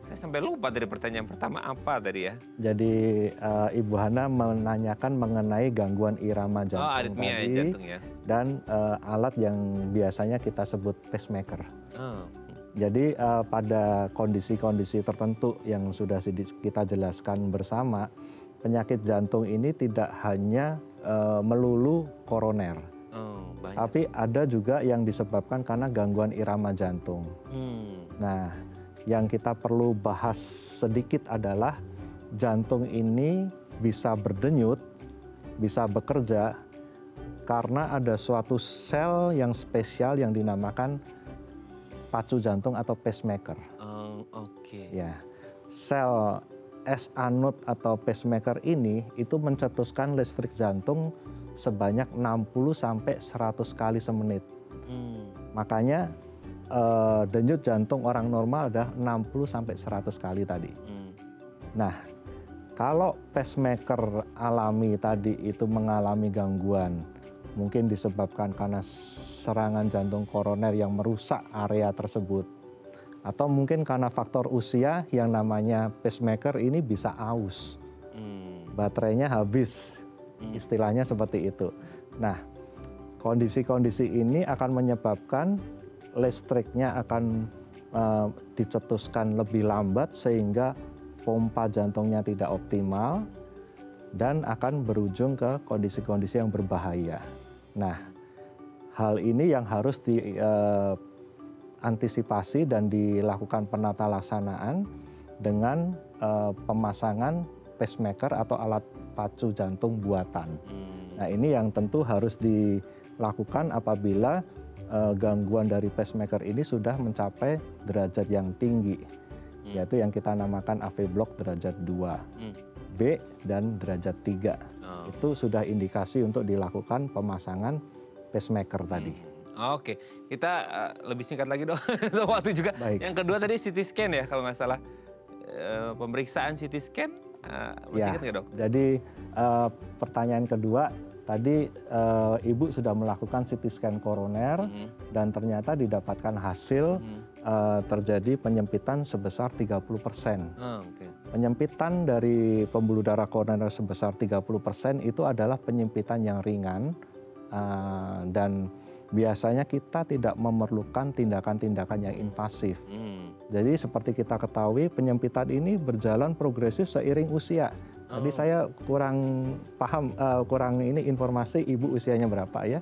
saya sampai lupa dari pertanyaan pertama apa tadi ya. Jadi Ibu Hana menanyakan mengenai gangguan irama jantung aritmia tadi jantung ya. Dan alat yang biasanya kita sebut pacemaker. Jadi pada kondisi-kondisi tertentu yang sudah kita jelaskan bersama, penyakit jantung ini tidak hanya melulu koroner, tapi ada juga yang disebabkan karena gangguan irama jantung. Nah, yang kita perlu bahas sedikit adalah jantung ini bisa berdenyut, bisa bekerja karena ada suatu sel yang spesial yang dinamakan pacu jantung atau pacemaker. Ya, sel S-anode atau pacemaker ini itu mencetuskan listrik jantung sebanyak 60 sampai 100 kali semenit. Makanya denyut jantung orang normal adalah 60 sampai 100 kali tadi. Nah, kalau pacemaker alami tadi itu mengalami gangguan, mungkin disebabkan karena serangan jantung koroner yang merusak area tersebut. Atau mungkin karena faktor usia yang namanya pacemaker ini bisa aus. Baterainya habis, istilahnya seperti itu. Nah, kondisi-kondisi ini akan menyebabkan listriknya akan dicetuskan lebih lambat sehingga pompa jantungnya tidak optimal dan akan berujung ke kondisi-kondisi yang berbahaya. Nah, hal ini yang harus diantisipasi dan dilakukan penata laksanaan dengan pemasangan pacemaker atau alat pacu jantung buatan. Nah, ini yang tentu harus dilakukan apabila gangguan dari pacemaker ini sudah mencapai derajat yang tinggi, yaitu yang kita namakan AV block derajat 2, B dan derajat 3. Itu sudah indikasi untuk dilakukan pemasangan pacemaker tadi. Oke, kita lebih singkat lagi dong, waktu juga. Baik. Yang kedua tadi CT scan ya kalau nggak salah. Pemeriksaan CT scan, masih ingat nggak dok? Jadi pertanyaan kedua, tadi Ibu sudah melakukan CT scan koroner dan ternyata didapatkan hasil terjadi penyempitan sebesar 30%. Penyempitan dari pembuluh darah koroner sebesar 30% itu adalah penyempitan yang ringan dan biasanya kita tidak memerlukan tindakan-tindakan yang invasif. Jadi seperti kita ketahui penyempitan ini berjalan progresif seiring usia. Tadi saya kurang paham, kurang ini informasi Ibu usianya berapa ya.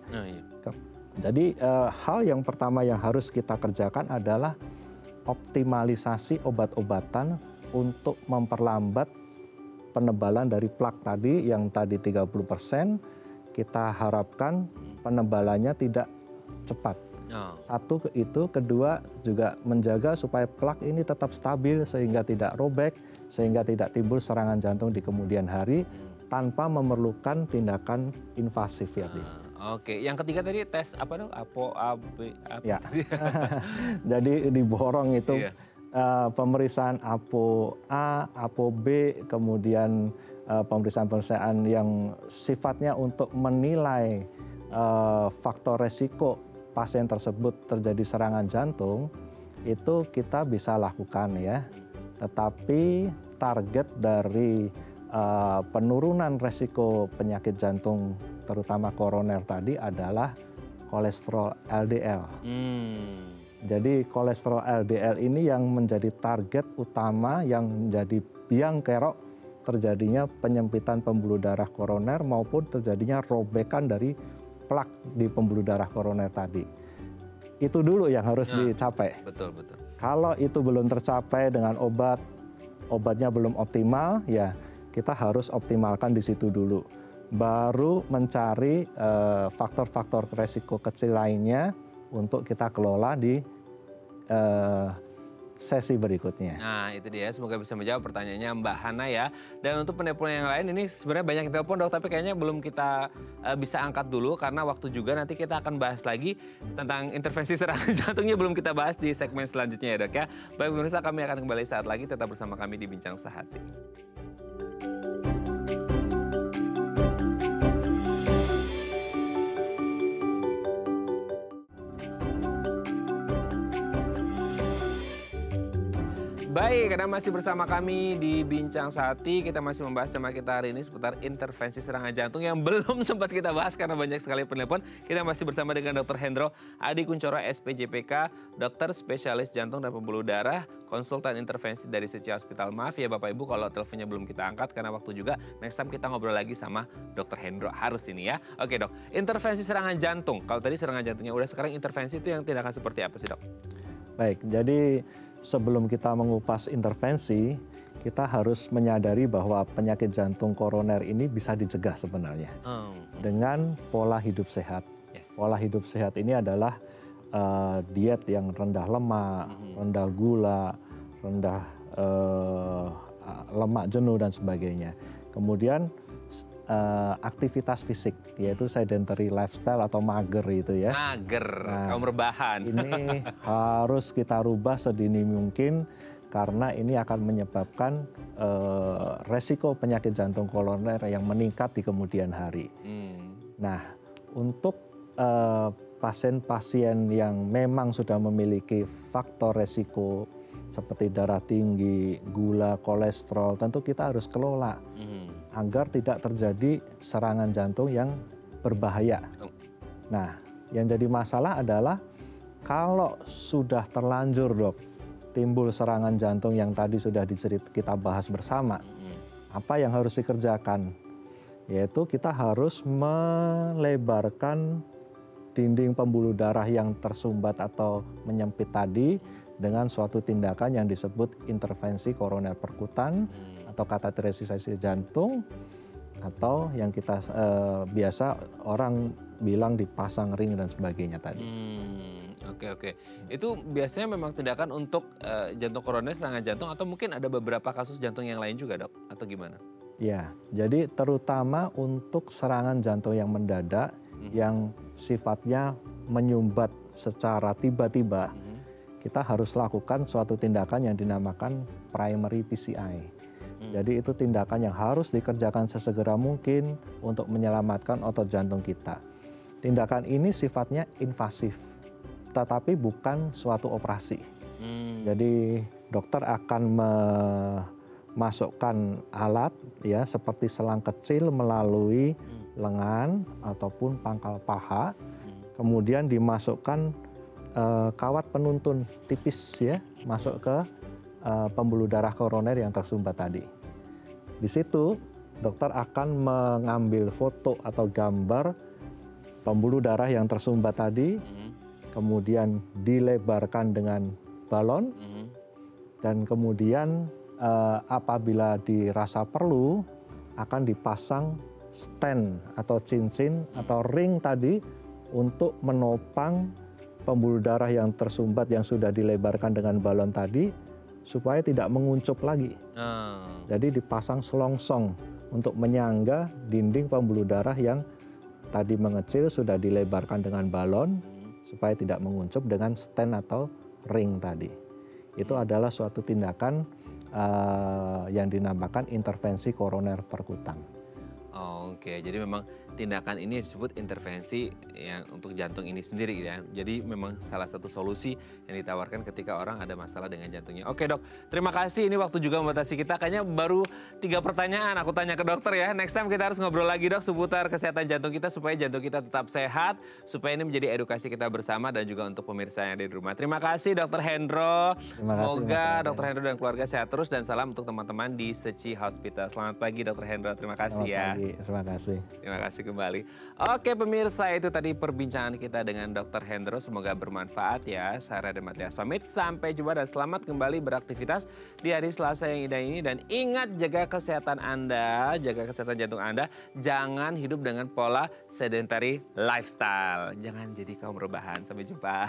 Jadi hal yang pertama yang harus kita kerjakan adalah optimalisasi obat-obatan untuk memperlambat penebalan dari plak tadi yang tadi 30%, kita harapkan penebalannya tidak cepat. Satu itu, kedua juga menjaga supaya plak ini tetap stabil sehingga tidak robek, sehingga tidak timbul serangan jantung di kemudian hari tanpa memerlukan tindakan invasif ya. Oke, yang ketiga tadi tes apa dong? Ya. Jadi diborong itu pemeriksaan APO A, APO B, kemudian pemeriksaan-pemeriksaan yang sifatnya untuk menilai faktor resiko pasien tersebut terjadi serangan jantung, itu kita bisa lakukan ya. Tetapi target dari penurunan resiko penyakit jantung terutama koroner tadi adalah kolesterol LDL. Jadi kolesterol LDL ini yang menjadi target utama yang menjadi biang kerok terjadinya penyempitan pembuluh darah koroner maupun terjadinya robekan dari plak di pembuluh darah koroner tadi. Itu dulu yang harus dicapai. Betul. Kalau itu belum tercapai dengan obatnya belum optimal, ya kita harus optimalkan di situ dulu. Baru mencari faktor-faktor resiko kecil lainnya untuk kita kelola di sesi berikutnya. Nah itu dia, semoga bisa menjawab pertanyaannya Mbak Hana ya. Dan untuk penelpon yang lain ini sebenarnya banyak yang telepon dok, tapi kayaknya belum kita bisa angkat dulu karena waktu juga nanti kita akan bahas lagi tentang intervensi serangan jantungnya belum kita bahas di segmen selanjutnya ya dok ya. Baik pemirsa, kami akan kembali saat lagi, tetap bersama kami di Bincang Sehati. Baik, karena masih bersama kami di Bincang Sehati, kita masih membahas tema kita hari ini seputar intervensi serangan jantung yang belum sempat kita bahas karena banyak sekali penelpon. Kita masih bersama dengan Dr. Hendro Adi Kuncoro, SPJPK, dokter spesialis jantung dan pembuluh darah, konsultan intervensi dari Secia Hospital. Maaf ya Bapak Ibu kalau teleponnya belum kita angkat karena waktu juga. Next time kita ngobrol lagi sama Dr. Hendro, harus ini ya. Oke dok, intervensi serangan jantung. Kalau tadi serangan jantungnya udah, sekarang intervensi itu yang tindakan seperti apa sih dok? Baik, jadi sebelum kita mengupas intervensi, kita harus menyadari bahwa penyakit jantung koroner ini bisa dicegah sebenarnya dengan pola hidup sehat. Pola hidup sehat ini adalah diet yang rendah lemak, rendah gula, rendah lemak jenuh dan sebagainya. Kemudian aktivitas fisik, yaitu sedentary lifestyle atau mager itu ya. Mager, kaum rebahan. Ini harus kita rubah sedini mungkin karena ini akan menyebabkan resiko penyakit jantung koroner yang meningkat di kemudian hari. Nah, untuk pasien-pasien yang memang sudah memiliki faktor resiko seperti darah tinggi, gula, kolesterol, tentu kita harus kelola agar tidak terjadi serangan jantung yang berbahaya. Nah, yang jadi masalah adalah kalau sudah terlanjur dok, timbul serangan jantung yang tadi sudah kita bahas bersama, apa yang harus dikerjakan? Yaitu kita harus melebarkan dinding pembuluh darah yang tersumbat atau menyempit tadi dengan suatu tindakan yang disebut intervensi koroner perkutan atau kateterisasi jantung, atau yang kita biasa orang bilang dipasang ring dan sebagainya tadi. Oke. Itu biasanya memang tindakan untuk jantung koroner, serangan jantung, atau mungkin ada beberapa kasus jantung yang lain juga dok, atau gimana? Ya, jadi terutama untuk serangan jantung yang mendadak, yang sifatnya menyumbat secara tiba-tiba, kita harus lakukan suatu tindakan yang dinamakan primary PCI. Jadi itu tindakan yang harus dikerjakan sesegera mungkin untuk menyelamatkan otot jantung kita. Tindakan ini sifatnya invasif, tetapi bukan suatu operasi. Jadi dokter akan memasukkan alat ya seperti selang kecil melalui lengan ataupun pangkal paha, kemudian dimasukkan kawat penuntun tipis ya masuk ke pembuluh darah koroner yang tersumbat tadi. Di situ dokter akan mengambil foto atau gambar pembuluh darah yang tersumbat tadi, kemudian dilebarkan dengan balon, dan kemudian apabila dirasa perlu akan dipasang stent atau cincin atau ring tadi untuk menopang pembuluh darah yang tersumbat yang sudah dilebarkan dengan balon tadi supaya tidak menguncup lagi. Jadi dipasang selongsong untuk menyangga dinding pembuluh darah yang tadi mengecil sudah dilebarkan dengan balon supaya tidak menguncup dengan stent atau ring tadi. Itu adalah suatu tindakan yang dinamakan intervensi koroner perkutan. Oke, jadi memang tindakan ini disebut intervensi yang untuk jantung ini sendiri ya. Jadi memang salah satu solusi yang ditawarkan ketika orang ada masalah dengan jantungnya. Oke dok, terima kasih. Ini waktu juga membatasi kita. Kayaknya baru 3 pertanyaan aku tanya ke dokter ya. Next time kita harus ngobrol lagi dok seputar kesehatan jantung kita supaya jantung kita tetap sehat. Supaya ini menjadi edukasi kita bersama dan juga untuk pemirsa yang ada di rumah. Terima kasih dokter Hendro. Semoga dokter Hendro dan keluarga sehat terus dan salam untuk teman-teman di Seci Hospital. Selamat pagi dokter Hendro, terima kasih ya. Terima kasih. Terima kasih kembali. Oke pemirsa, itu tadi perbincangan kita dengan Dr. Hendro. Semoga bermanfaat ya. Saya Raden Matlias pamit. Sampai jumpa dan selamat kembali beraktivitas di hari Selasa yang indah ini. Dan ingat jaga kesehatan Anda, jaga kesehatan jantung Anda. Jangan hidup dengan pola sedentary lifestyle. Jangan jadi kaum rebahan. Sampai jumpa.